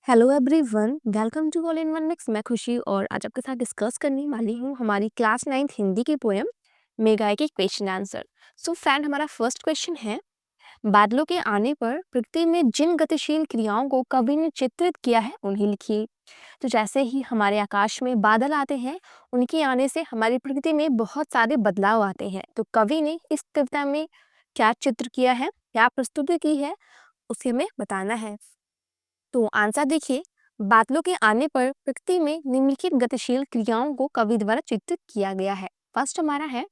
Hello everyone, welcome to all in one mix. मैं खुशी और आज आपके साथ डिस्कस करने वाली हूँ हमारी क्लास 9th हिंदी की पोएम मेघाए के क्वेश्चन आंसर। सो फ्रेंड, हमारा फर्स्ट क्वेश्चन है, बादलों के आने पर प्रकृति में जिन गतिशील क्रियाओं को कवि ने चित्रित किया है उन्हें लिखिए। तो जैसे ही हमारे आकाश में बादल आते हैं, उनके आने से हमारी प्रकृति में बहुत सारे बदलाव आते हैं। तो कवि ने इस कविता में क्या चित्र किया है, क्या प्रस्तुति की है, उसे हमें बताना है। तो आंसर देखिए, बादलों के आने पर प्रकृति में निम्नलिखित गतिशील क्रियाओं को कवि द्वारा चित्रित किया गया है। फर्स्ट हमारा है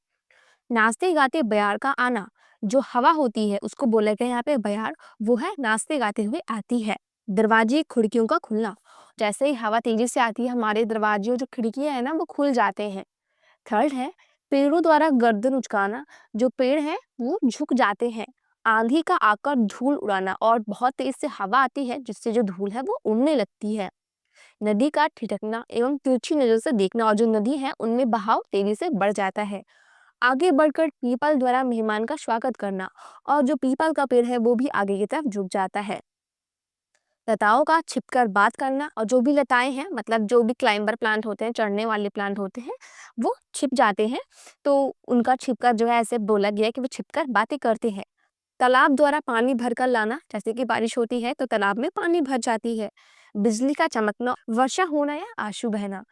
नाचते गाते बयार का आना। जो हवा होती है उसको बोला गया यहाँ पे बयार, वो है नाचते गाते हुए आती है। दरवाजे खिड़कियों का खुलना, जैसे ही हवा तेजी से आती है हमारे दरवाजे और जो खिड़कियां है ना वो खुल जाते हैं। थर्ड है पेड़ों द्वारा गर्दन उचकाना। जो पेड़ है वो झुक जाते हैं। आंधी का आकर धूल उड़ाना, और बहुत तेज से हवा आती है जिससे जो धूल है वो उड़ने लगती है। नदी का ठिठकना एवं तिरछी नजर से देखना, और जो नदी है उनमें बहाव तेजी से बढ़ जाता है। आगे बढ़कर पीपल द्वारा मेहमान का स्वागत करना, और जो पीपल का पेड़ है वो भी आगे की तरफ झुक जाता है। लताओं का छिपकर बात करना, और जो भी लताएं हैं मतलब जो भी क्लाइंबर प्लांट होते हैं, चढ़ने वाले प्लांट होते हैं, वो छिप जाते हैं। तो उनका छिपकर जो है ऐसे बोला गया है कि वो छिपकर बातें करते हैं। तालाब द्वारा पानी भरकर लाना, जैसे कि बारिश होती है तो तालाब में पानी भर जाती है। बिजली का चमकना, वर्षा होना या आंसू बहना,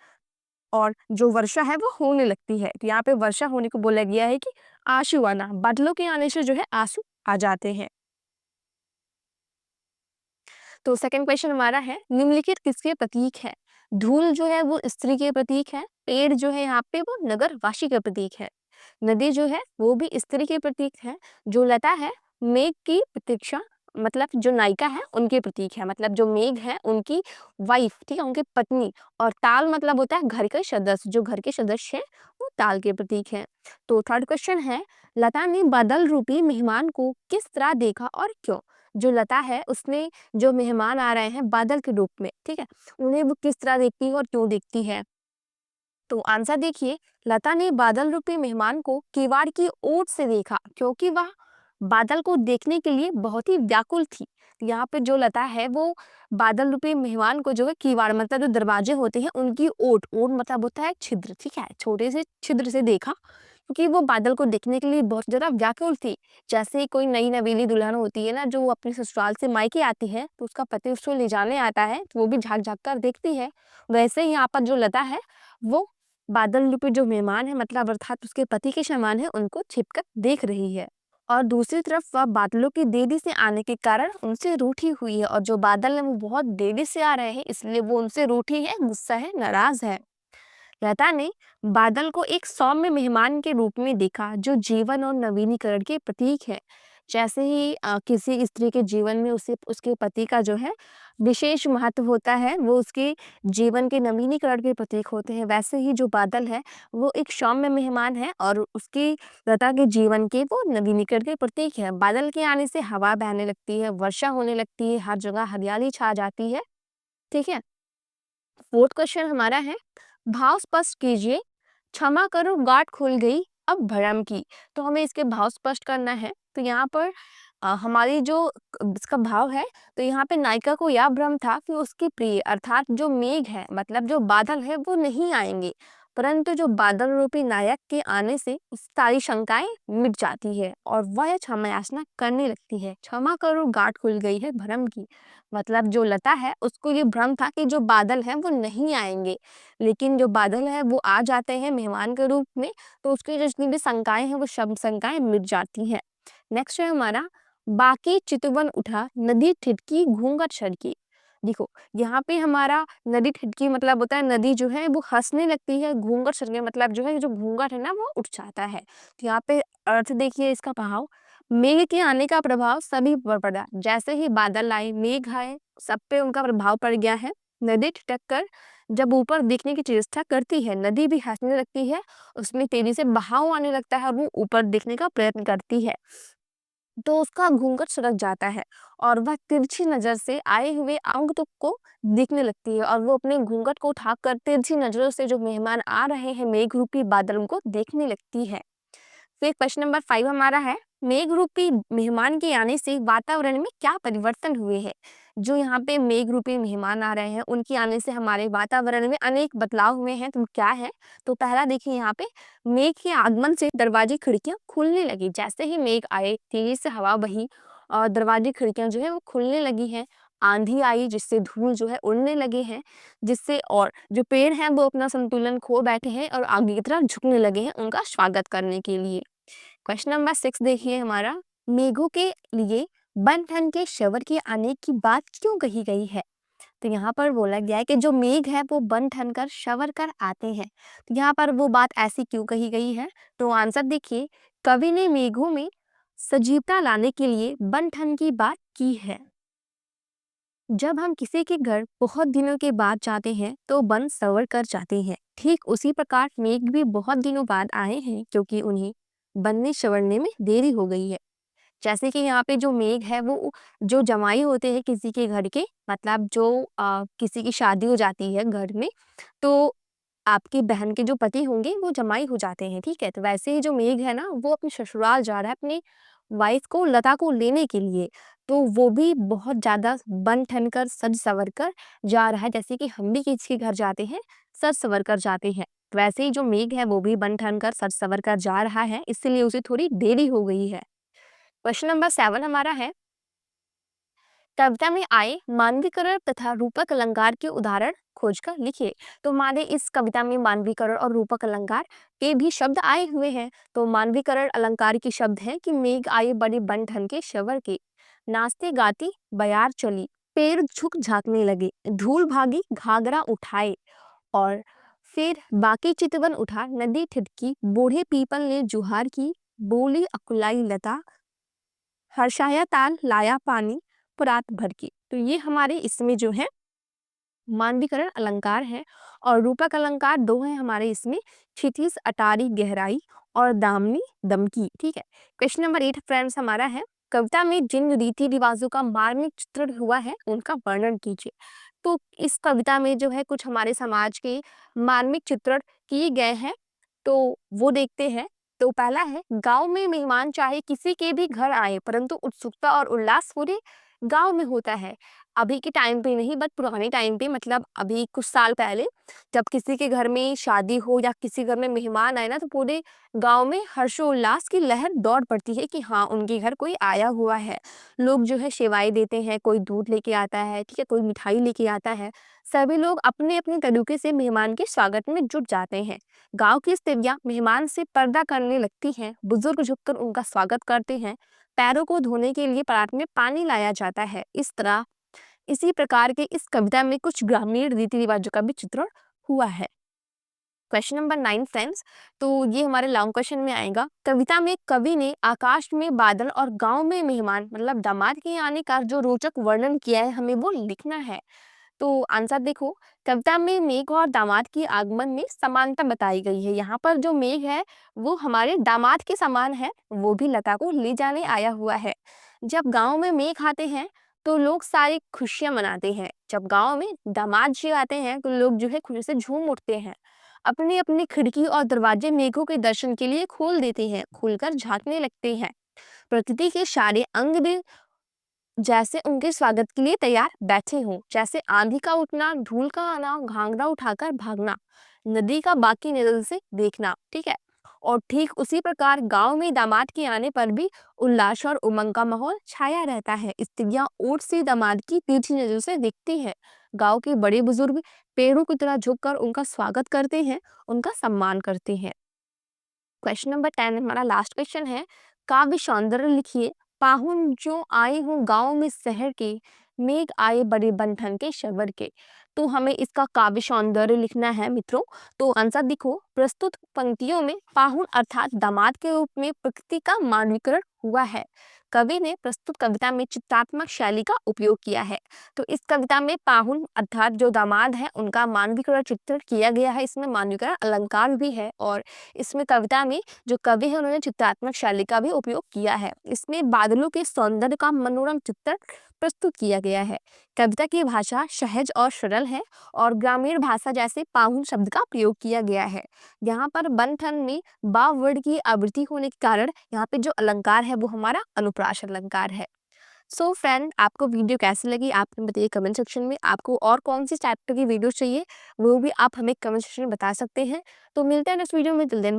और जो वर्षा है वो होने लगती है। तो यहाँ पे वर्षा होने को बोला गया है कि आंसू आना, बादलों के आने से जो है आंसू आ जाते हैं। तो सेकंड क्वेश्चन हमारा है, निम्नलिखित किसके प्रतीक है। धूल जो है वो स्त्री के प्रतीक है। पेड़ जो है यहाँ पे वो नगरवासी का प्रतीक है। नदी जो है वो भी स्त्री के प्रतीक है। जो लता है मेघ की प्रतीक्षा, मतलब जो नायिका है उनके प्रतीक है, मतलब जो मेघ है उनकी वाइफ, ठीक है, उनकी पत्नी। और ताल मतलब होता है घर के सदस्य, जो घर के सदस्य है वो ताल के प्रतीक है। तो थर्ड क्वेश्चन है, लता ने बादल रूपी मेहमान को किस तरह देखा और क्यों। जो लता है उसने जो मेहमान आ रहे हैं बादल के रूप में, ठीक है, उन्हें वो किस तरह देखती है और क्यों देखती है। तो आंसर देखिए, लता ने बादल रूपी मेहमान को किवाड़ की ओट से देखा, क्योंकि वह बादल को देखने के लिए बहुत ही व्याकुल थी। यहाँ पे जो लता है वो बादल रूपी मेहमान को जो है किवाड़ मतलब जो दरवाजे होते हैं उनकी ओट, ओट मतलब होता है छिद्र, ठीक है, छोटे से छिद्र से देखा, क्योंकि वो बादल को देखने के लिए बहुत ज्यादा व्याकुल थी। जैसे ही कोई नई नवेली दुल्हन होती है ना, जो अपने ससुराल से मायके आती है तो उसका पति उसको ले जाने आता है तो वो भी झांक झांक कर देखती है। वैसे ही यहाँ पर जो लता है वो बादल रूपी जो मेहमान है मतलब अर्थात उसके पति के समान है, उनको छिपकर देख रही है। और दूसरी तरफ वह बादलों की देरी से आने के कारण उनसे रूठी हुई है, और जो बादल है वो बहुत देरी से आ रहे हैं इसलिए वो उनसे रूठी है, गुस्सा है, नाराज है। लता ने बादल को एक सौम्य मेहमान के रूप में देखा जो जीवन और नवीनीकरण के प्रतीक है। जैसे ही किसी स्त्री के जीवन में उसे उसके पति का जो है विशेष महत्व होता है, वो उसके जीवन के नवीनीकरण के प्रतीक होते हैं, वैसे ही जो बादल है वो एक सौम्य मेहमान है और उसकी लता के जीवन के वो नवीनीकरण के प्रतीक है। बादल के आने से हवा बहने लगती है, वर्षा होने लगती है, हर जगह हरियाली छा जाती है, ठीक है। फोर्थ क्वेश्चन हमारा है, भाव स्पष्ट कीजिए। क्षमा करो गांठ खुल गई अब भरम की। तो हमें इसके भाव स्पष्ट करना है। तो यहाँ पर हमारी जो इसका भाव है, तो यहाँ पे नायिका को यह भ्रम था कि उसकी प्रिय अर्थात जो मेघ है मतलब जो बादल है वो नहीं आएंगे, परंतु जो बादल रूपी नायक के आने से उसकी सारी शंकाएं मिट जाती है और वह क्षमा याचना करने लगती है। क्षमा करो गांठ खुल गई है भरम की, मतलब जो लता है उसको ये भ्रम था कि जो बादल है वो नहीं आएंगे, लेकिन जो बादल है वो आ जाते हैं मेहमान के रूप में, तो उसकी जितनी भी शंकाएं हैं वो सब शंकाएं मिट जाती हैं। नेक्स्ट है हमारा, बाकी चितवन उठा नदी ठिठकी घूंघट छड़की। देखो यहाँ पे हमारा नदी ठिठकी मतलब होता है नदी जो है वो हंसने लगती है, घूंघट छड़के मतलब जो है जो घूंघट है ना वो उठ जाता है। तो यहाँ पे अर्थ देखिए इसका भाव, मेघ के आने का प्रभाव सभी पर पड़ा। जैसे ही बादल आए मेघ आए सब पे उनका प्रभाव पड़ गया है। नदी ठिठक कर जब ऊपर देखने की चेष्टा करती है, नदी भी हंसने लगती है, उसमें तेजी से बहाव आने लगता है और वो ऊपर देखने का प्रयत्न करती है, तो उसका घूंघट सरक जाता है और वह तिरछी नजर से आए हुए आगंतुक को देखने लगती है, और वो अपने घूंघट को उठाकर तिरछी नजरों से जो मेहमान आ रहे हैं मेघ रूपी बादलों को देखने लगती है। फिर क्वेश्चन नंबर 5 हमारा है, मेघ रूपी मेहमान के आने से वातावरण में क्या परिवर्तन हुए हैं। जो यहाँ पे मेघ रूपी मेहमान आ रहे हैं, उनके आने से हमारे वातावरण में अनेक बदलाव हुए हैं। तो क्या है? तो पहला देखिए यहाँ पे मेघ के आगमन से दरवाजे खिड़कियां खुलने लगी। जैसे ही मेघ आए, तेजी से हवा बही और दरवाजे खिड़कियां जो है वो खुलने लगी हैं। आंधी आई जिससे धूल जो है उड़ने लगे हैं, जिससे और जो पेड़ हैं वो अपना संतुलन खो बैठे हैं और आगे की तरफ झुकने लगे हैं उनका स्वागत करने के लिए। क्वेश्चन नंबर 6 देखिए हमारा, मेघों के लिए बन ठन के शवर के आने की बात क्यों कही गई है? तो यहाँ पर बोला गया है कि जो मेघ है वो बन ठन कर शवर कर आते हैं। तो यहाँ पर वो बात ऐसी क्यों कही गई है? तो आंसर देखिए, कवि ने मेघों में सजीवता लाने के लिए बन ठन की बात की है। जब हम किसी के घर बहुत दिनों के बाद जाते हैं तो बन सवर कर जाते हैं। ठीक उसी प्रकार मेघ भी बहुत दिनों बाद आए हैं क्योंकि उन्हें बनने संवरने में देरी हो गई है। जैसे कि यहाँ पे जो मेघ है वो जो जमाई होते हैं किसी के घर के, मतलब जो किसी की शादी हो जाती है घर में, तो आपकी बहन के जो पति होंगे वो जमाई हो जाते हैं, ठीक है। तो वैसे ही जो मेघ है ना वो अपने ससुराल जा रहा है अपनी वाइफ को, लता को लेने के लिए। तो वो भी बहुत ज्यादा बन ठन कर सज सवर कर जा रहा है, जैसे कि हम भी किसी के घर जाते हैं सज सवर कर जाते हैं। वैसे ही जो मेघ है वो भी बन ठन कर सज सवर कर जा रहा है, इसलिए उसे थोड़ी देरी हो गई है। क्वेश्चन नंबर 7 हमारा है, कविता में आए मानवीकरण तथा रूपक अलंकार के उदाहरण खोजकर लिखिए। तो माने इस कविता में मानवीकरण और रूपक अलंकार के भी शब्द आए हुए हैं। तो मानवीकरण अलंकार के शब्द है कि मेघ आए बड़े बन ठन के शवर के, नाचते गाती बयार चली, पेड़ झुक झांकने लगे, धूल भागी घाघरा उठाए, और फिर बाकी चितवन उठा, नदी ठिठकी, बूढ़े पीपल ने जुहार की, बोली अकुलाई लता, हर्षाया ताल लाया पानी पुरात भर की। तो ये हमारे इसमें जो है मानवीकरण अलंकार है। और रूपक अलंकार दो हैं हमारे इसमें, क्षितिज अटारी गहराई और दामनी दमकी, ठीक है। क्वेश्चन नंबर 8 फ्रेंड्स हमारा है, कविता में जिन रीति रिवाजों का मार्मिक चित्रण हुआ है उनका वर्णन कीजिए। तो इस कविता में जो है कुछ हमारे समाज के मार्मिक चित्रण किए गए हैं, तो वो देखते हैं। तो पहला है, गांव में मेहमान चाहे किसी के भी घर आए परंतु उत्सुकता और उल्लास पूरे गांव में होता है। अभी के टाइम पे नहीं बट पुराने टाइम पे, मतलब अभी कुछ साल पहले जब किसी के घर में शादी हो या किसी घर में मेहमान आए ना, तो पूरे गांव में हर्षोल्लास की लहर दौड़ पड़ती है कि हाँ उनके घर कोई आया हुआ है। लोग जो है सेवाएं देते हैं, कोई दूध लेके आता है, ठीक है, कोई मिठाई लेके आता है। सभी लोग अपने अपने तरीके से मेहमान के स्वागत में जुट जाते हैं। गांव की स्त्रियां मेहमान से पर्दा करने लगती हैं, बुजुर्ग झुककर उनका स्वागत करते हैं, पैरों को धोने के लिए परात में पानी लाया जाता है। इस तरह इसी प्रकार के इस कविता में कुछ ग्रामीण रीति रिवाजों का भी चित्रण हुआ है। क्वेश्चन नंबर 9 फ्रेंड्स, तो ये हमारे लॉन्ग क्वेश्चन में आएगा, कविता में कवि ने आकाश में बादल और गांव में मेहमान मतलब दामाद के आने का जो रोचक वर्णन किया है हमें वो लिखना है। तो आंसर देखो, कविता में मेघ और दामाद के आगमन में समानता बताई गई है। यहाँ पर जो मेघ है वो हमारे दामाद के समान है, वो भी लता को ले जाने आया हुआ है। जब गांव में मेघ आते हैं तो लोग सारी खुशियां मनाते हैं। जब गांव में दामाद जी आते हैं तो लोग जो है खुशी से झूम उठते हैं, अपनी अपनी खिड़की और दरवाजे मेघों के दर्शन के लिए खोल देते हैं, खुलकर झांकने लगते हैं। प्रकृति के सारे अंग भी जैसे उनके स्वागत के लिए तैयार बैठे हों, जैसे आंधी का उठना, धूल का आना, घाघरा उठाकर भागना, नदी का बाकी नजर से देखना, ठीक है। और ठीक उसी प्रकार गांव में दामाद के आने पर भी उल्लास और उमंग का माहौल छाया रहता है। स्त्रियां ओट से दामाद की तिरछी नजर से देखती हैं। गांव के बड़े बुजुर्ग पेड़ों की तरह झुककर उनका स्वागत करते हैं, उनका सम्मान करते हैं। क्वेश्चन नंबर 10 हमारा लास्ट क्वेश्चन है, काव्य सौंदर्य लिखिए। पाहुन जो आए हों गांव में शहर के, मेघ आए बड़े बंधन के शवर के। तो हमें इसका काव्य सौंदर्य लिखना है मित्रों। तो आंसर देखो, प्रस्तुत पंक्तियों में पाहुन अर्थात दामाद के रूप में प्रकृति का मानवीकरण हुआ है। कवि ने प्रस्तुत कविता में चित्रात्मक शैली का उपयोग किया है। तो इस कविता में पाहुन अर्थात जो दामाद है उनका मानवीकरण चित्रण किया गया है। इसमें मानवीकरण अलंकार भी है और इसमें कविता में जो कवि है उन्होंने चित्रात्मक शैली का भी उपयोग किया है। इसमें बादलों के सौंदर्य का मनोरम चित्रण प्रस्तुत किया गया है। कविता की भाषा सहज और सरल है और ग्रामीण भाषा जैसे पाहुन शब्द का प्रयोग किया गया है। यहाँ पर बन-ठन में बा वर्ड की आवृत्ति होने के कारण यहाँ पे जो अलंकार है वो हमारा अनुप्रास अलंकार है। सो फ्रेंड, आपको वीडियो कैसी लगी आप हमें बताइए कमेंट सेक्शन में। आपको और कौन-सी चैप्टर की वीडियो चाहिए वो भी आप हमें कमेंट सेक्शन में बता सकते हैं। तो मिलते हैं नेक्स्ट वीडियो में, टिल देन